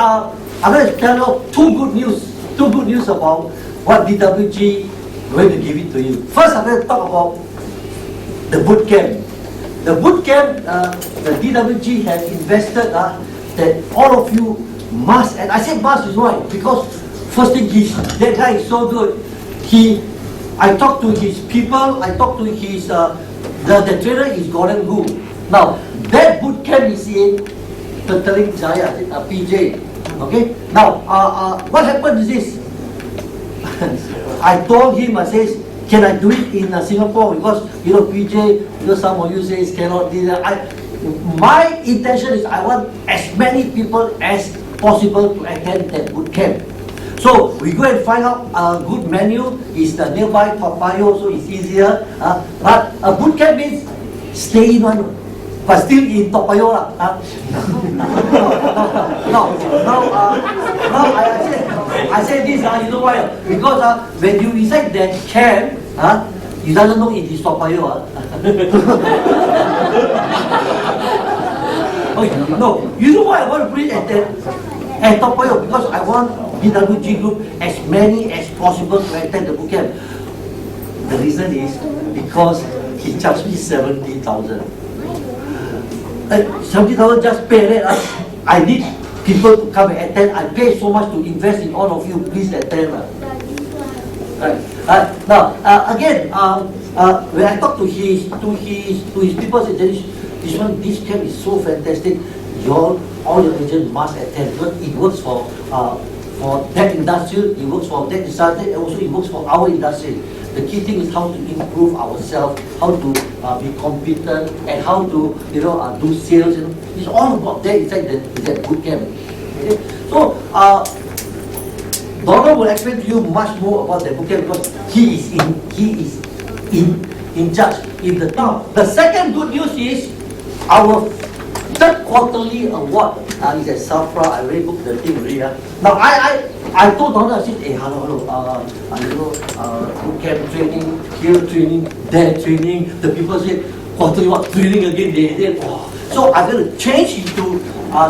I'm going to tell you two good news about what DWG going to give it to you. First, I'm going to talk about the boot camp. The boot camp, the DWG has invested that all of you must, and I said must is why, because first thing, that guy is so good. I talked to his people, I talked to his, the trainer is Gordon Gu. Now, that boot camp is in Petaling Jaya, PJ. Okay? Now, what happened is this. I told him, I says, can I do it in Singapore? Because, PJ, some of you say cannot do that. My intention is I want as many people as possible to attend that boot camp. So we go and find out a good menu. Is the nearby Toa Payoh, so it's easier. But a boot camp means stay in one, but still in Toa Payoh. No, I say this, you know why? Because when you inside that camp, you doesn't know it is Toa Payoh. Okay, no, you know why I want to put it at Toa Payoh? Because I want DWG Group as many as possible to attend the boot camp. The reason is because he charged me 70,000. 70,000 just pay that. I need people to come and attend. I pay so much to invest in all of you. Please attend. Right. Now, again, when I talk to his people, I say, this camp is so fantastic. All your agents must attend. Because it works for that industry, it works for that industry, and also it works for our industry. The key thing is how to improve ourselves, how to be competent, and how to do sales. It's all about that inside that boot camp. Okay? So Donald will explain to you much more about that boot camp because he is in charge in the town. The second good news is our third quarterly award is at SAFRA. I already booked the thing already. Now I told Donald, I said, hey, hello, boot camp training, here training, there training. The people said, quarterly what, training again. They said, oh. So I'm going to change into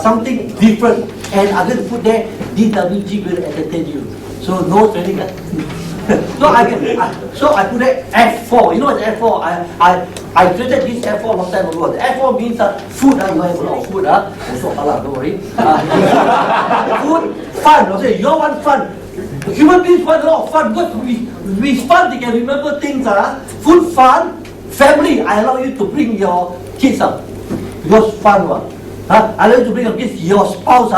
something different, and I'm going to put there, DWG will entertain you. So no training. So I put that F4. You know what's F4? I created this F4 long time ago. The F4 means food. You have a lot of food. Also halal, don't worry. Food, fun. Okay, you want fun. Human beings want a lot of fun because with fun they can remember things. Food, fun, family. I allow you to bring your kids up because fun. I allow you to bring your kids, your spouse.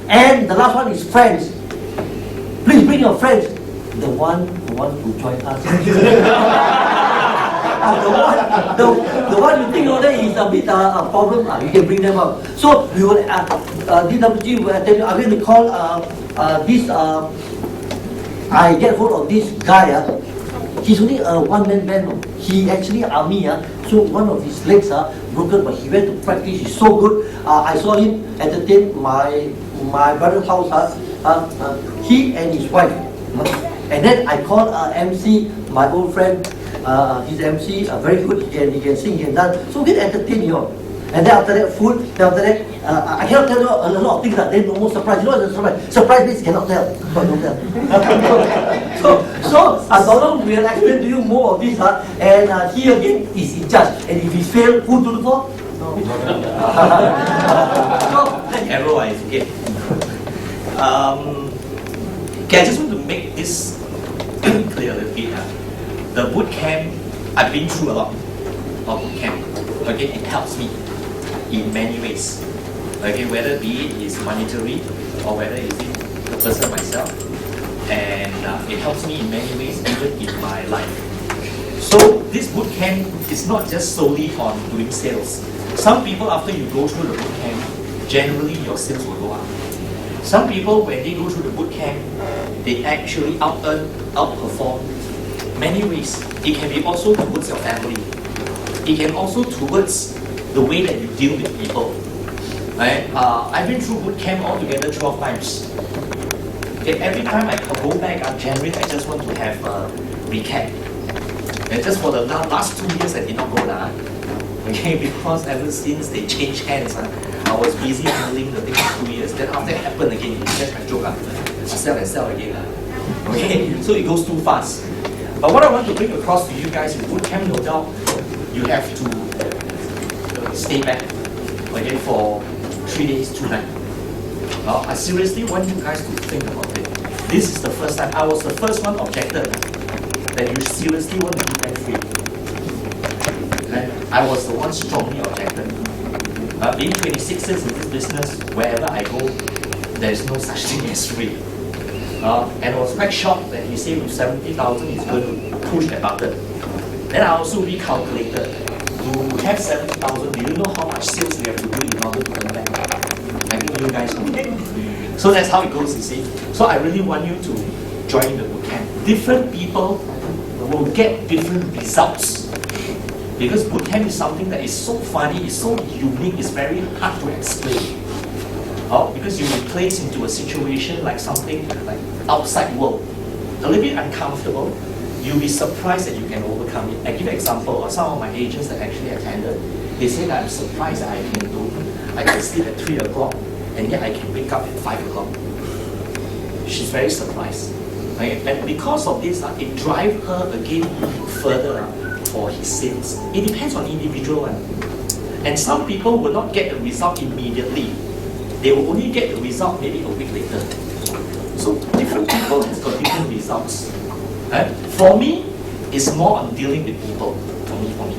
And the last one is friends. Please bring your friends. The one who wants to join us. the one you think that is a bit a problem, you can bring them up. So we will DWG will tell you. I'm going to call this. I get hold of this guy. He's only a one-man band. He actually army. So one of his legs are broken, but he went to practice. He's so good. I saw him entertain my brother's house. He and his wife. And then I called MC, my old friend. He's MC, very good. He can sing, he can dance. So we entertain you all. And then after that, food. Then after that, I cannot tell you a lot of things. Then no more surprise. You know what's a surprise? Surprise means cannot tell. Don't tell. So Donald will explain to you more of this. And he again is in charge. And if he fails, who to look for? Arrow is okay. Okay, I just want to make this clear a little bit. The boot camp, I've been through a lot of boot camp. Okay, it helps me in many ways. Okay, whether be it is monetary or whether it is the person myself, and it helps me in many ways even in my life. So this boot camp is not just solely on doing sales. Some people after you go through the boot camp, generally your sales will go up. Some people, when they go through the boot camp, they actually outperform many ways. It can be also towards your family. It can also towards the way that you deal with people. Right? I've been through boot camp altogether 12 times. Okay, every time I go back, January, I just want to have a recap. And just for the last 2 years, I did not go now. Okay, because ever since they changed hands, I was busy handling the thing for 2 years. Then after it happened again, that's my joke. I sell and sell again. Okay, so it goes too fast. But what I want to bring across to you guys in bootcamp, no doubt, you have to stay back, okay, for 3 days, 2 nights. I seriously want you guys to think about it. This is the first time, I was the first one objected that you seriously want to give them free. Okay? I was the one strongly objected. Being 26 years in this business, wherever I go, there is no such thing as free. And I was quite shocked that he said with 70,000 he's going to push that button. Then I also recalculated. To have 70,000, do you know how much sales we have to do in order to earn back? I think you guys know. So that's how it goes, you see. So I really want you to join the bootcamp. Different people will get different results. Because bootcamp is something that is so funny, it's so unique, it's very hard to explain. Because you will be placed into a situation like something like outside world, a little bit uncomfortable. You'll be surprised that you can overcome it. I give an example of some of my agents that actually attended. They say that I'm surprised that I can sleep at 3 o'clock and yet I can wake up at 5 o'clock. She's very surprised. Right? And because of this, it drives her again further for his sales. It depends on individual. And some people will not get the result immediately. They will only get the result maybe a week later. So different people has got different results. Right? For me, it's more on dealing with people. For me.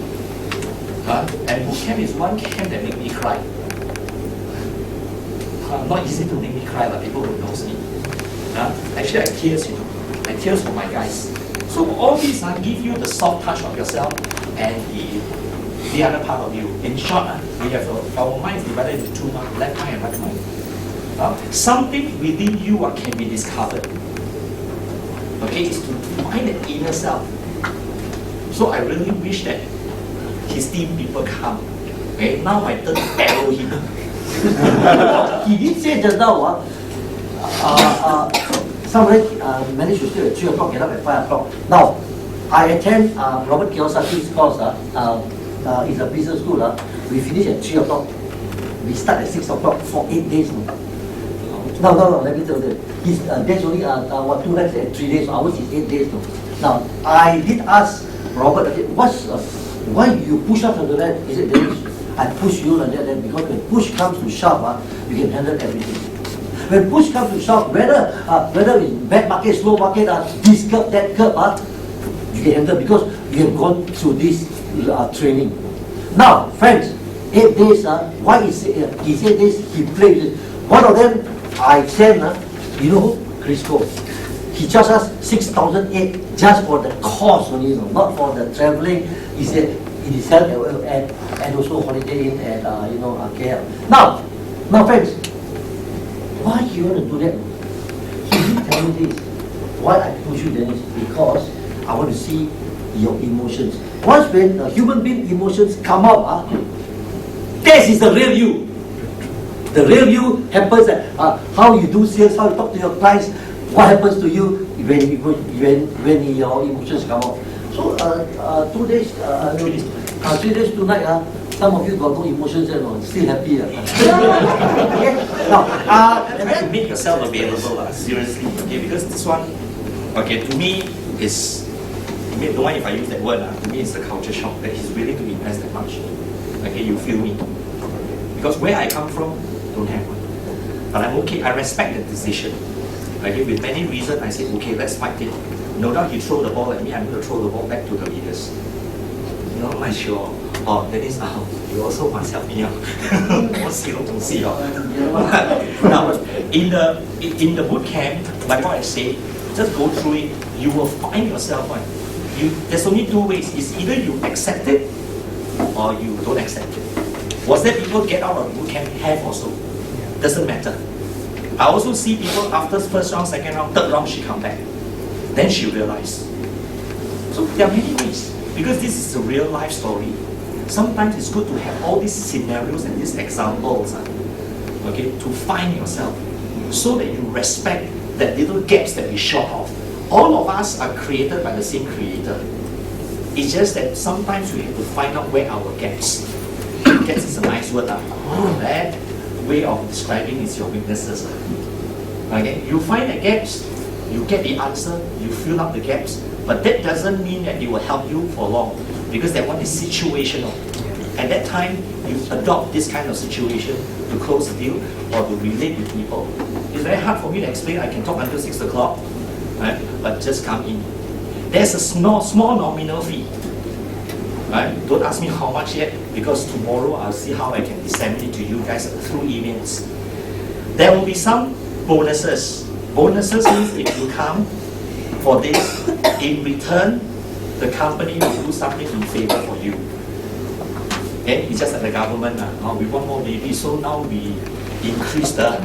And bootcamp is one camp that make me cry. Not easy to make me cry, but people who knows me. Actually, I tears, I tears for my guys. So all these give you the soft touch of yourself and the other part of you. In short, we have our mind is divided into 2 parts, left mind and right mind. Something within you can be discovered. Okay, it's to find the inner self. So I really wish that his team people come. Okay, now my turn to arrow him. He did say just now, somebody managed to sleep at 3 o'clock, get up at 5 o'clock. Now, I attend Robert Kiyosaki's course. It's a business school. We finish at 3 o'clock. We start at 6 o'clock for 8 days. No, let me tell you. His days only 2 nights and 3 days. Ours is 8 days. Now, I did ask Robert, why you push up to that? He said, I push you like that because when push comes to shove, you can handle everything. When push comes to shove, whether it's bad market, slow market, this curve, that curve, you can handle because you have gone through this training. Now, friends, 8 days, why he said this, he played it. One of them, I sent, you know who? Crisco. He charged us 6,800 just for the course only, not for the traveling. He said it is held and also Holiday Inn at KL. Now, friends, why you want to do that? He did tell me this. Why I push you, Dennis? Because I want to see your emotions. Once when human being emotions come out, this is the real you. The real you happens at how you do sales, how you talk to your clients, what happens to you when your emotions come out. So 2 days, 3 days, 2 nights, some of you got no emotions and still happy. Okay? Now, try to make yourself available, seriously. Okay, because this one, okay, to me is, don't mind if I use that word, to me it's the culture shock that he's willing to invest that much. Okay, you feel me? Because where I come from, don't have one. But I'm okay, I respect the decision. Okay, with many reasons, I said, okay, let's fight it. No doubt he throw the ball at me, I'm going to throw the ball back to the leaders. Not my sure. That is you also must help me out. Now, in the boot camp, like what I say, just go through it. You will find yourself. There's only 2 ways. It's either you accept it or you don't accept it. Was there people get out of boot camp? Have also. Doesn't matter. I also see people after first round, second round, third round, she come back. Then she realized. So there are many ways. Because this is a real life story. Sometimes it's good to have all these scenarios and these examples, okay, to find yourself, so that you respect that little gaps that we short of. All of us are created by the same creator. It's just that sometimes we have to find out where our gaps. Gaps is a nice word, way of describing is your weaknesses. Okay, you find the gaps, you get the answer, you fill up the gaps, but that doesn't mean that it will help you for long, because that one is situational. At that time, you adopt this kind of situation to close the deal or to relate with people. It's very hard for me to explain. I can talk until 6 o'clock, right? But just come in. There's a small nominal fee. Right? Don't ask me how much yet, because tomorrow I'll see how I can disseminate to you guys through emails. There will be some bonuses. Bonuses means if you come for this, in return, the company will do something in favor for you. Okay? It's just like the government. We want more babies, so now we increase the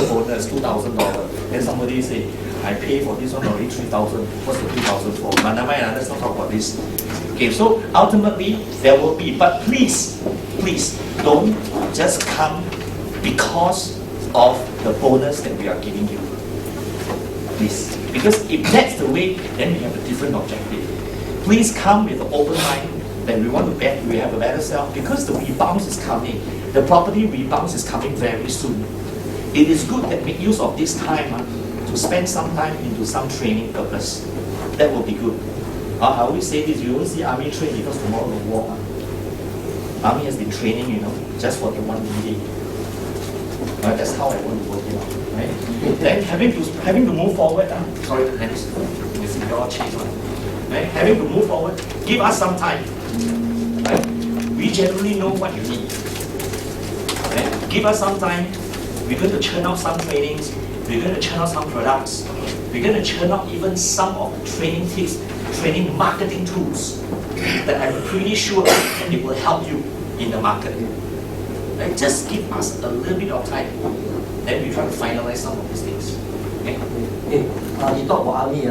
bonus $2,000. Then somebody say, I pay for this one already $3,000. What's the $2,000 for? But never mind, let's not talk about this. Okay, so ultimately there will be, but please don't just come because of the bonus that we are giving you. Please, because if that's the way, then we have a different objective. Please come with an open mind that we want to bet we have a better self, because the rebound is coming. The property rebound is coming very soon. It is good that make use of this time to spend some time into some training purpose. That will be good. I always say this, you always see army train because tomorrow will war. Army has been training, just for the one day. That's how I want to work it out. Right? Then having to move forward, sorry, let's see your change one. Right? Having to move forward, give us some time. Right? We generally know what you need. Right? Give us some time. We're going to churn out some trainings. We're going to churn out some products. We're going to churn out even some of the training tips, training marketing tools that I'm pretty sure that it will help you in the market. Right? Just give us a little bit of time. Then we try to finalize some of these things. Okay? You talk about army,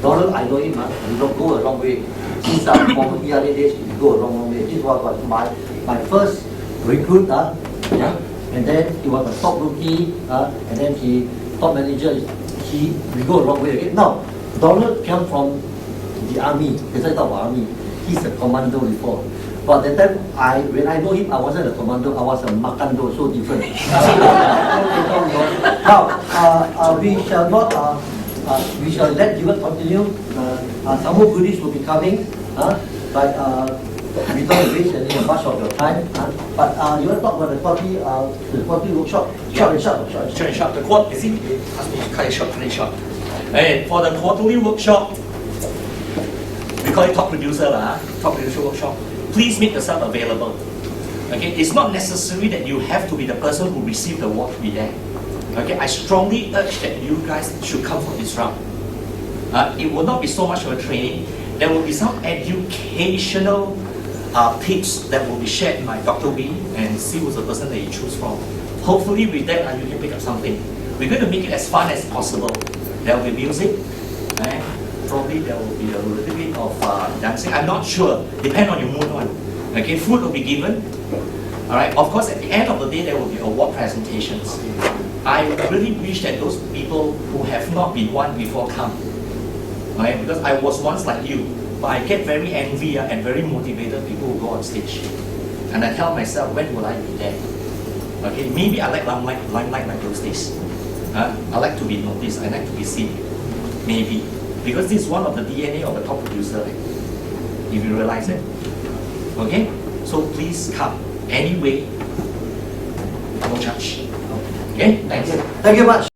Donald, I know him, we don't go a wrong way. Since from early days, we go a wrong way. This was my first recruit, and then he was a top rookie, and then he top manager. We go a wrong way again. Now, Donald came from the army. As I talk about army, he's a commando before. But at that time, when I know him, I wasn't a commando, I was a makando, so different. Now, we shall not, we shall let you continue. Some more goodies will be coming, but we don't waste any much of your time. But you want to talk about the quality workshop? Short and sharp. The quad, is it? Ask me to cut it short. And for the quarterly workshop, we call it top producer workshop. Please make yourself available. Okay, it's not necessary that you have to be the person who received the award to be there. Okay, I strongly urge that you guys should come for this round. It will not be so much of a training. There will be some educational tips that will be shared by Dr. Wee, and see who's the person that you choose from. Hopefully with that you can pick up something. We're going to make it as fun as possible. There will be music, and probably there will be a little bit of dancing. I'm not sure, depend on your mood one. Okay, food will be given. Alright, of course at the end of the day there will be award presentations. I really wish that those people who have not been won before come. Right? Because I was once like you, but I get very envy and very motivated people who go on stage. And I tell myself, when will I be there? Okay, maybe I like limelight like those days. I like to be noticed, I like to be seen. Maybe. Because this is one of the DNA of a top producer, right? If you realize it. Okay? So please come. Anyway, no charge. Okay? Thanks. Thank you much.